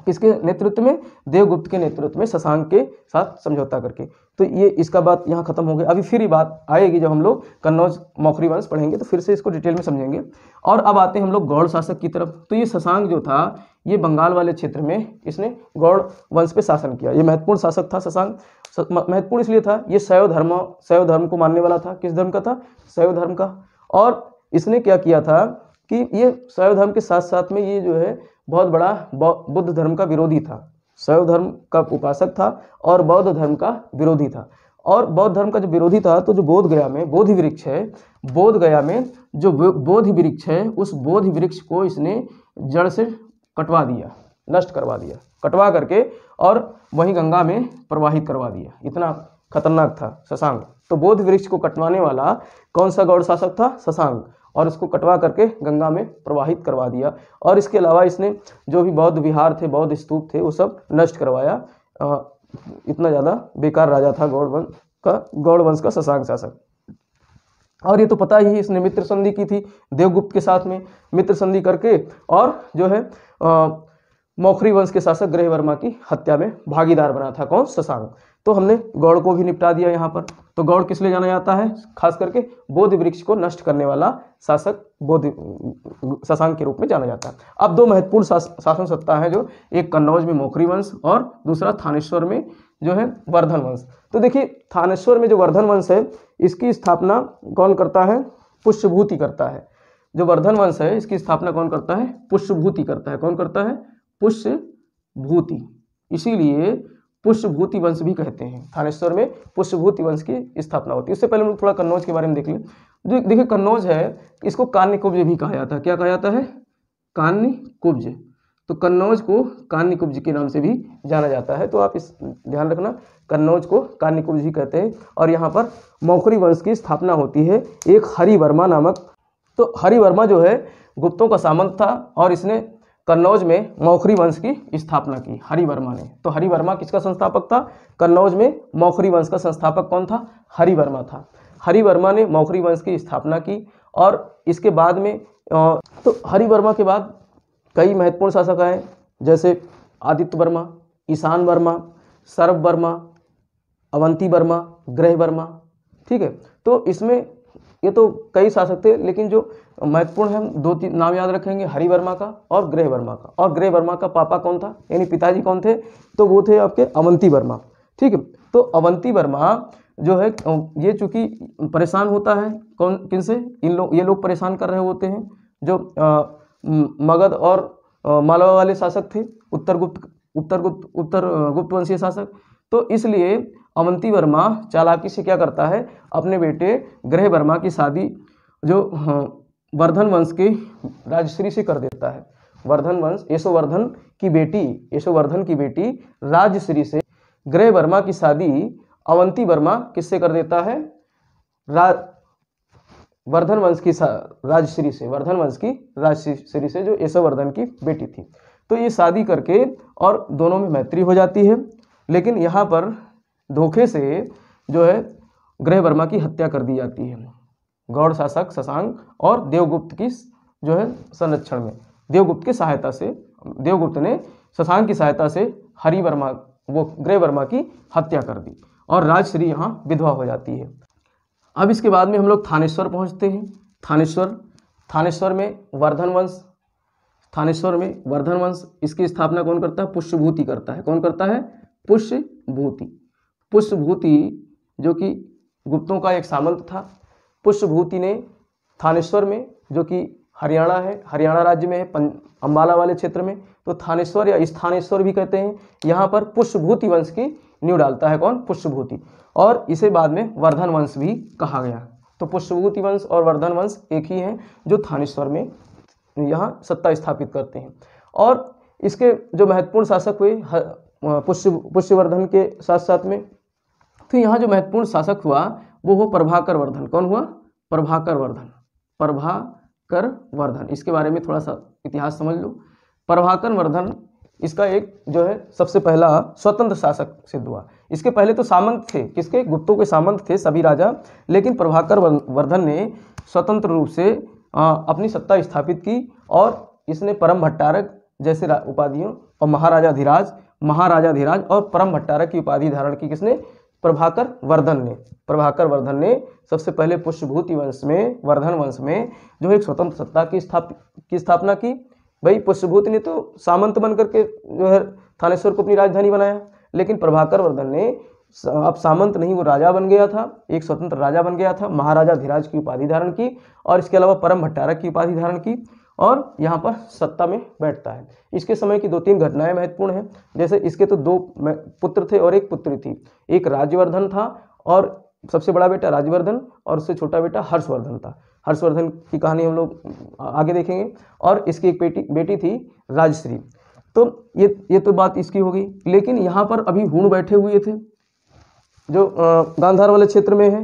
किसके नेतृत्व में? देवगुप्त के नेतृत्व में, शशांक के साथ समझौता करके। तो ये इसका बात यहाँ खत्म हो गई। अभी फिर ये बात आएगी जब हम लोग कन्नौज मौखरी वंश पढ़ेंगे, तो फिर से इसको डिटेल में समझेंगे। और अब आते हैं हम लोग गौड़ शासक की तरफ। तो ये शशांक जो था, ये बंगाल वाले क्षेत्र में इसने गौड़ वंश पे शासन किया। ये महत्वपूर्ण शासक था शशांक। महत्वपूर्ण इसलिए था, ये शैव धर्म को मानने वाला था। किस धर्म का था? शैव धर्म का। और इसने क्या किया था कि ये शैव धर्म के साथ साथ में ये जो है बहुत बड़ा बुद्ध धर्म का विरोधी था। शैव धर्म का उपासक था और बौद्ध धर्म का विरोधी था। और बौद्ध धर्म का जो विरोधी था, तो जो बोध गया में बोधि वृक्ष है, बोध गया में जो बोधि वृक्ष है, उस बोधि वृक्ष को इसने जड़ से कटवा दिया, नष्ट करवा दिया, कटवा करके और वहीं गंगा में प्रवाहित करवा दिया। इतना खतरनाक था शशांक। तो बोधि वृक्ष को कटवाने वाला कौन सा गौड़ शासक था? शशांक। और इसको कटवा करके गंगा में प्रवाहित करवा दिया। और इसके अलावा इसने जो भी बौद्ध विहार थे, बौद्ध स्तूप थे, वो सब नष्ट करवाया। इतना ज़्यादा बेकार राजा था गौड़ वंश का शशांक शासक। और ये तो पता ही, इसने मित्र संधि की थी देवगुप्त के साथ में, मित्र संधि करके और जो है मौखरी वंश के शासक ग्रहवर्मा की हत्या में भागीदार बना था। कौन? शशांक। तो हमने गौड़ को भी निपटा दिया यहाँ पर। तो गौड़ किस लिए जाना जाता है? खास करके बोधि वृक्ष को नष्ट करने वाला शासक शशांक के रूप में जाना जाता है। अब दो महत्वपूर्ण शासन सत्ता है, जो एक कन्नौज में मौखरी वंश और दूसरा थानेश्वर में जो है वर्धन वंश। तो देखिए, थानेश्वर में जो वर्धन वंश है, इसकी स्थापना कौन करता है? पुष्यभूति करता है। जो वर्धन वंश है, इसकी स्थापना कौन करता है? पुष्यभूति करता है। कौन करता है? पुष्यभूति। इसीलिए पुष्यभूति वंश भी कहते हैं। थानेश्वर में पुष्यभूति वंश की स्थापना होती है। इससे पहले हम लोग थोड़ा कन्नौज के बारे में देख लें। देखिए, कन्नौज है, इसको कान्यकुब्ज भी कहा जाता है। क्या कहा जाता है? कान्यकुब्ज। तो कन्नौज को कान्यकुब्ज के नाम से भी जाना जाता है। तो आप इस ध्यान रखना, कन्नौज को कान्यकुब्ज ही कहते हैं। और यहाँ पर मौखरी वंश की स्थापना होती है एक हरिवर्मा नामक। तो हरिवर्मा जो है गुप्तों का सामंत था, और इसने कन्नौज में मौखरी वंश की स्थापना की, हरिवर्मा ने। तो हरिवर्मा किसका संस्थापक था? कन्नौज में मौखरी वंश का संस्थापक कौन था? हरिवर्मा था। हरिवर्मा ने मौखरी वंश की स्थापना की। और इसके बाद में तो हरिवर्मा के बाद कई महत्वपूर्ण शासक आए, जैसे आदित्य वर्मा, ईशान वर्मा, सर्व वर्मा, अवंती वर्मा, ग्रहवर्मा। ठीक है, तो इसमें ये तो कई शासक थे, लेकिन जो महत्वपूर्ण है, हम 2-3 नाम याद रखेंगे, हरिवर्मा का और ग्रहवर्मा का। और ग्रहवर्मा का पापा कौन था, यानी पिताजी कौन थे? तो वो थे आपके अवंती वर्मा। ठीक है, तो अवंती वर्मा जो है, ये चूंकि परेशान होता है कौन, किनसे? ये लोग परेशान कर रहे होते हैं, जो मगध और मालवा वाले शासक थे, उत्तरगुप्त वंशीय शासक। तो इसलिए अवंती वर्मा चालाकी से क्या करता है, अपने बेटे ग्रहवर्मा की शादी जो वर्धन वंश की राजश्री से कर देता है। वर्धन वंश, यशोवर्धन की बेटी राजश्री से ग्रहवर्मा की शादी अवंती वर्मा किससे कर देता है? वर्धन वंश की राजश्री से, जो यशोवर्धन की बेटी थी। तो ये शादी करके और दोनों में मैत्री हो जाती है। लेकिन यहाँ पर धोखे से जो है ग्रहवर्मा की हत्या कर दी जाती है गौड़ शासक शशांक और देवगुप्त की जो है संरक्षण में। देवगुप्त की सहायता से, देवगुप्त ने शशांक की सहायता से ग्रहवर्मा की हत्या कर दी और राजश्री यहाँ विधवा हो जाती है। अब इसके बाद में हम लोग थानेश्वर पहुँचते हैं। थानेश्वर में वर्धन वंश, इसकी स्थापना कौन करता है? पुष्यभूति करता है। कौन करता है? पुष्यभूति जो कि गुप्तों का एक सामंत था। पुष्यभूति ने थानेश्वर में, जो कि हरियाणा है, हरियाणा राज्य में है, अंबाला वाले क्षेत्र में, तो थानेश्वर या स्थानेश्वर भी कहते हैं, यहाँ पर पुष्यभूति वंश की नींव डालता है। कौन? पुष्यभूति। और इसे बाद में वर्धन वंश भी कहा गया। तो पुष्यभूति वंश और वर्धन वंश एक ही हैं जो थानेश्वर में यहाँ सत्ता स्थापित करते हैं। और इसके जो महत्वपूर्ण शासक हुए पुष्यवर्धन के साथ साथ में, तो यहाँ जो महत्वपूर्ण शासक हुआ वो हो प्रभाकर वर्धन। कौन हुआ? प्रभाकर वर्धन। प्रभाकर वर्धन, इसके बारे में थोड़ा सा इतिहास समझ लो। प्रभाकर वर्धन इसका एक जो है सबसे पहला स्वतंत्र शासक सिद्ध हुआ। इसके पहले तो सामंत थे, किसके? गुप्तों के सामंत थे सभी राजा, लेकिन प्रभाकर वर्धन ने स्वतंत्र रूप से अपनी सत्ता स्थापित की और इसने परम भट्टारक जैसे उपाधियों और महाराजाधिराज और परम भट्टारक की उपाधि धारण की। किसने? प्रभाकर वर्धन ने। प्रभाकर वर्धन ने सबसे पहले पुष्यभूति वंश में, वर्धन वंश में जो एक स्वतंत्र सत्ता की स्थापना की। भाई पुष्यभूति ने तो सामंत बन करके जो है थानेश्वर को अपनी राजधानी बनाया, लेकिन प्रभाकर वर्धन ने अब सामंत नहीं, वो राजा बन गया था, एक स्वतंत्र राजा बन गया था, महाराजाधिराज की उपाधि धारण की और इसके अलावा परम भट्टारक की उपाधि धारण की और यहाँ पर सत्ता में बैठता है। इसके समय की 2-3 घटनाएं महत्वपूर्ण हैं। जैसे इसके तो 2 पुत्र थे और एक पुत्री थी। एक राज्यवर्धन था और सबसे बड़ा बेटा राज्यवर्धन और उससे छोटा बेटा हर्षवर्धन था। हर्षवर्धन की कहानी हम लोग आगे देखेंगे। और इसकी एक बेटी थी राजश्री। तो ये तो बात इसकी हो गई। लेकिन यहाँ पर अभी हूण बैठे हुए थे जो गांधार वाले क्षेत्र में है।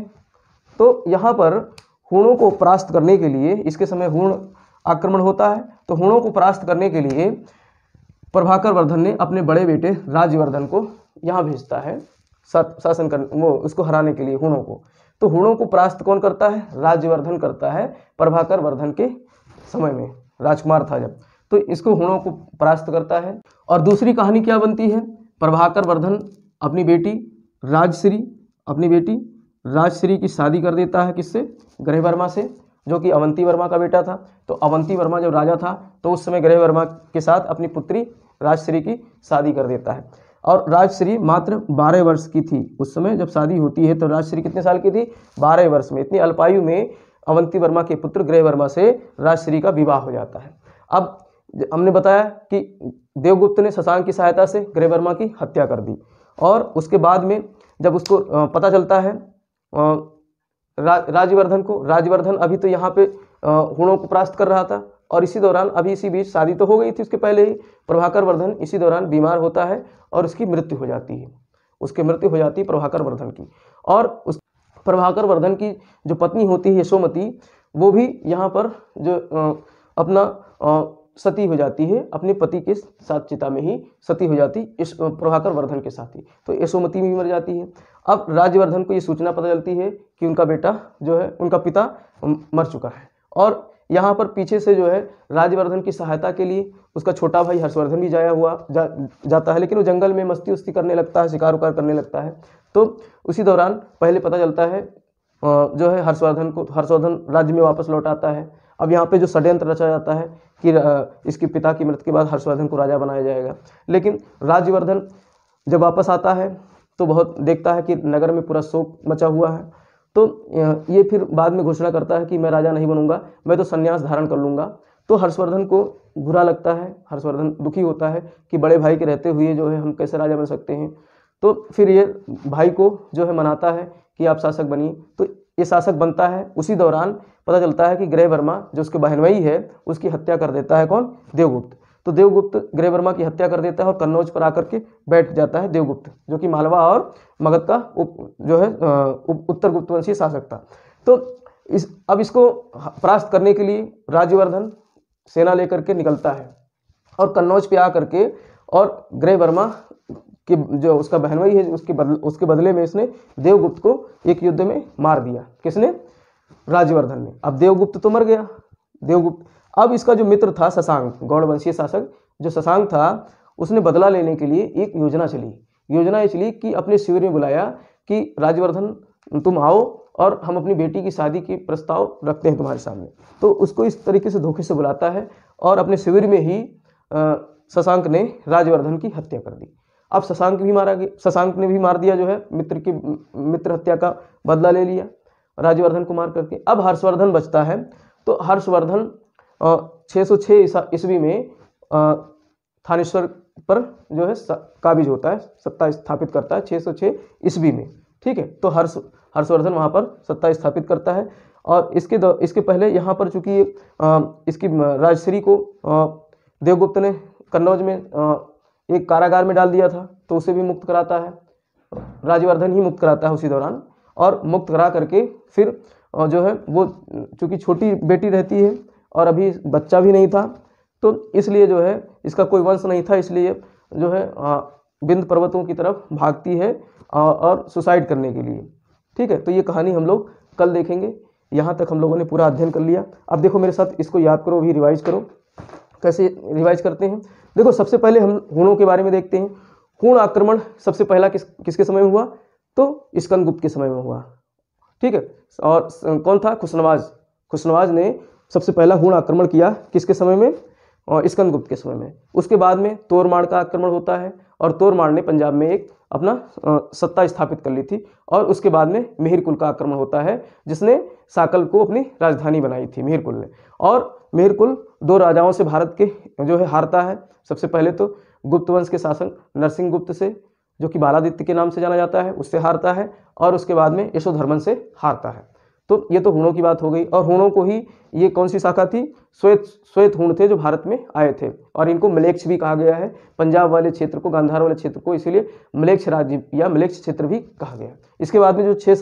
तो यहाँ पर हूणों को परास्त करने के लिए, इसके समय हूण आक्रमण होता है, तो हूणों को परास्त करने के लिए प्रभाकर वर्धन ने अपने बड़े बेटे राज्यवर्धन को यहाँ भेजता है शासन करने, वो उसको हराने के लिए हूणों को। तो हूणों को परास्त कौन करता है? राज्यवर्धन करता है। प्रभाकर वर्धन के समय में राजकुमार था जब, तो इसको हूणों को परास्त करता है। और दूसरी कहानी क्या बनती है? प्रभाकर वर्धन अपनी बेटी राजश्री की शादी कर देता है। किससे? ग्रहवर्मा से, जो कि अवंती वर्मा का बेटा था। तो अवंती वर्मा जब राजा था तो उस समय ग्रहवर्मा के साथ अपनी पुत्री राजश्री की शादी कर देता है। और राजश्री मात्र 12 वर्ष की थी उस समय जब शादी होती है। तो राजश्री कितने साल की थी? 12 वर्ष में। इतनी अल्पायु में अवंती वर्मा के पुत्र ग्रहवर्मा से राजश्री का विवाह हो जाता है। अब हमने बताया कि देवगुप्त ने शशांक की सहायता से ग्रहवर्मा की हत्या कर दी और उसके बाद में जब उसको पता चलता है राज्यवर्धन अभी तो यहाँ पे हूणों को परास्त कर रहा था और इसी दौरान इसी बीच शादी तो हो गई थी उसके पहले ही। प्रभाकर वर्धन इसी दौरान बीमार होता है और उसकी मृत्यु हो जाती है। प्रभाकर वर्धन की। और उस प्रभाकर वर्धन की जो पत्नी होती है यशोमती, वो भी यहाँ पर जो अपना सती हो जाती है, अपने पति के साथ चिता में ही सती हो जाती इस प्रभाकर वर्धन के साथ ही। तो यशोमती भी मर जाती है। अब राज्यवर्धन को ये सूचना पता चलती है कि उनका बेटा जो है, उनका पिता मर चुका है। और यहाँ पर पीछे से जो है राज्यवर्धन की सहायता के लिए उसका छोटा भाई हर्षवर्धन भी जाता है, लेकिन वो जंगल में मस्ती उस्ती करने लगता है, शिकार उकार करने लगता है। तो उसी दौरान पहले पता चलता है जो है हर्षवर्धन राज्य में वापस लौट आता है। अब यहाँ पे जो षड्यंत्र रचा जाता है कि इसके पिता की मृत्यु के बाद हर्षवर्धन को राजा बनाया जाएगा। लेकिन राज्यवर्धन जब वापस आता है तो बहुत देखता है कि नगर में पूरा शोक मचा हुआ है। तो ये फिर बाद में घोषणा करता है कि मैं राजा नहीं बनूंगा, मैं तो संन्यास धारण कर लूँगा। तो हर्षवर्धन को बुरा लगता है, हर्षवर्धन दुखी होता है कि बड़े भाई के रहते हुए जो है हम कैसे राजा बन सकते हैं। तो फिर ये भाई को जो है मनाता है कि आप शासक बनिए। तो ये शासक बनता है। उसी दौरान पता चलता है कि ग्रहवर्मा जो उसके बहनोई है उसकी हत्या कर देता है। कौन? देवगुप्त। तो देवगुप्त ग्रहवर्मा की हत्या कर देता है और कन्नौज पर आकर के बैठ जाता है देवगुप्त, जो कि मालवा और मगध का उत्तर गुप्तवंशीय शासक था। तो अब इसको परास्त करने के लिए राज्यवर्धन सेना लेकर के निकलता है और कन्नौज पे आकर के और ग्रहवर्मा कि जो उसका बहनोई है उसके बदले में इसने देवगुप्त को एक युद्ध में मार दिया। किसने? राज्यवर्धन ने। अब देवगुप्त तो मर गया। अब इसका जो मित्र था शशांक, गौड़वंशीय शासक जो शशांक था, उसने बदला लेने के लिए एक योजना ये चली कि अपने शिविर में बुलाया कि राज्यवर्धन तुम आओ और हम अपनी बेटी की शादी की प्रस्ताव रखते हैं तुम्हारे सामने। तो उसको इस तरीके से धोखे से बुलाता है और अपने शिविर में ही शशांक ने राज्यवर्धन की हत्या कर दी। अब शशांक ने भी मार दिया, जो है मित्र हत्या का बदला ले लिया राज्यवर्धन को मार करके। अब हर्षवर्धन बचता है। तो हर्षवर्धन 606 ईस्वी में थानेश्वर पर जो है काबिज होता है, सत्ता स्थापित करता है 606 ईस्वी में। ठीक है। तो हर्षवर्धन वहाँ पर सत्ता स्थापित करता है। और इसके पहले यहाँ पर चूँकि इसकी राजश्री को देवगुप्त ने कन्नौज में एक कारागार में डाल दिया था, तो उसे भी मुक्त कराता है, राजवर्धन ही मुक्त कराता है उसी दौरान। और मुक्त करा करके फिर जो है वो चूँकि छोटी बेटी रहती है और अभी बच्चा भी नहीं था, तो इसलिए जो है इसका कोई वंश नहीं था, इसलिए जो है विंध्य पर्वतों की तरफ भागती है और सुसाइड करने के लिए। ठीक है, तो ये कहानी हम लोग कल देखेंगे। यहाँ तक हम लोगों ने पूरा अध्ययन कर लिया। अब देखो मेरे साथ इसको याद करो, भी रिवाइज करो। कैसे रिवाइज करते हैं? देखो सबसे पहले हम हूणों के बारे में देखते हैं। हूण आक्रमण सबसे पहला किसके समय में हुआ? तो स्कंदगुप्त के समय में हुआ। ठीक है, और कौन था? खुशनवाज ने सबसे पहला हूण आक्रमण किया किसके समय में? और स्कंदगुप्त के समय में। उसके बाद में तोरमाड़ का आक्रमण होता है और तोरमाड़ ने पंजाब में एक अपना सत्ता स्थापित कर ली थी। और उसके बाद में मिहिरकुल का आक्रमण होता है, जिसने साकल को अपनी राजधानी बनाई थी, मिहिरकुल ने। और मिहिरकुल 2 राजाओं से भारत के जो है हारता है। सबसे पहले तो गुप्त वंश के शासक नरसिंह गुप्त से, जो कि बालादित्य के नाम से जाना जाता है, उससे हारता है। और उसके बाद में यशोधर्मन से हारता है। तो ये तो हूणों की बात हो गई। और हूणों को ही ये कौन सी शाखा थी? श्वेत हूण थे जो भारत में आए थे, और इनको मलेच्छ भी कहा गया है। पंजाब वाले क्षेत्र को, गांधार वाले क्षेत्र को इसीलिए मलेच्छ राज्य या मलेच्छ क्षेत्र भी कहा गया। इसके बाद में जो 6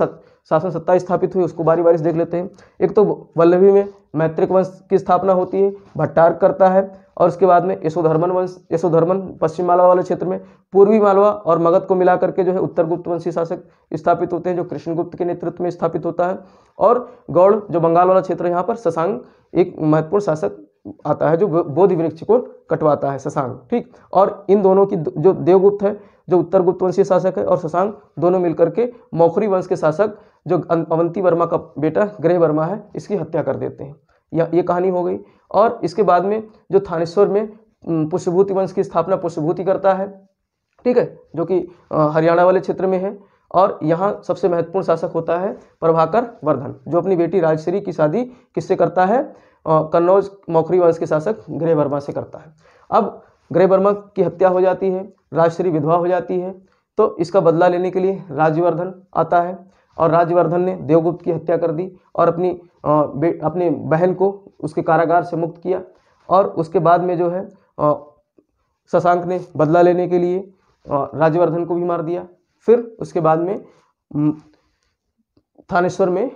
शासन सत्ता स्थापित हुई उसको बारी बारी से देख लेते हैं। एक तो वल्लभी में मैत्रिक वंश की स्थापना होती है, भट्टारक करता है। और उसके बाद में यशोधर्मन पश्चिम मालवा वाले क्षेत्र में, पूर्वी मालवा और मगध को मिलाकर के जो है उत्तर गुप्त वंशी शासक स्थापित होते हैं, जो कृष्णगुप्त के नेतृत्व में स्थापित होता है। और गौड़ जो बंगाल वाला क्षेत्र है, यहाँ पर शशांक एक महत्वपूर्ण शासक आता है, जो बोधि वृक्ष को कटवाता है, शशांक। ठीक, और इन दोनों की जो देवगुप्त है जो उत्तर गुप्त वंशीय शासक है, और शशांक दोनों मिलकर के मौखरी वंश के शासक जो अवंती वर्मा का बेटा ग्रह वर्मा है, इसकी हत्या कर देते हैं। ये कहानी हो गई। और इसके बाद में जो थानेश्वर में पुष्यभूति वंश की स्थापना पुष्यभूति करता है, ठीक है, जो कि हरियाणा वाले क्षेत्र में है। और यहाँ सबसे महत्वपूर्ण शासक होता है प्रभाकर वर्धन, जो अपनी बेटी राजश्री की शादी किससे करता है? कन्नौज मौखरी वंश के शासक ग्रह वर्मा से करता है। अब ग्रह वर्मा की हत्या हो जाती है, राजश्री विधवा हो जाती है, तो इसका बदला लेने के लिए राज्यवर्धन आता है। और राज्यवर्धन ने देवगुप्त की हत्या कर दी और अपनी बहन को उसके कारागार से मुक्त किया। और उसके बाद में जो है शशांक ने बदला लेने के लिए राज्यवर्धन को भी मार दिया। फिर उसके बाद में थानेश्वर में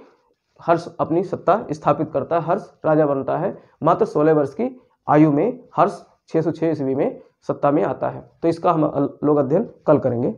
हर्ष अपनी सत्ता स्थापित करता है। हर्ष राजा बनता है। मात्र 16 वर्ष की आयु में हर्ष 606 ईस्वी में सत्ता में आता है। तो इसका हम लोग अध्ययन कल करेंगे।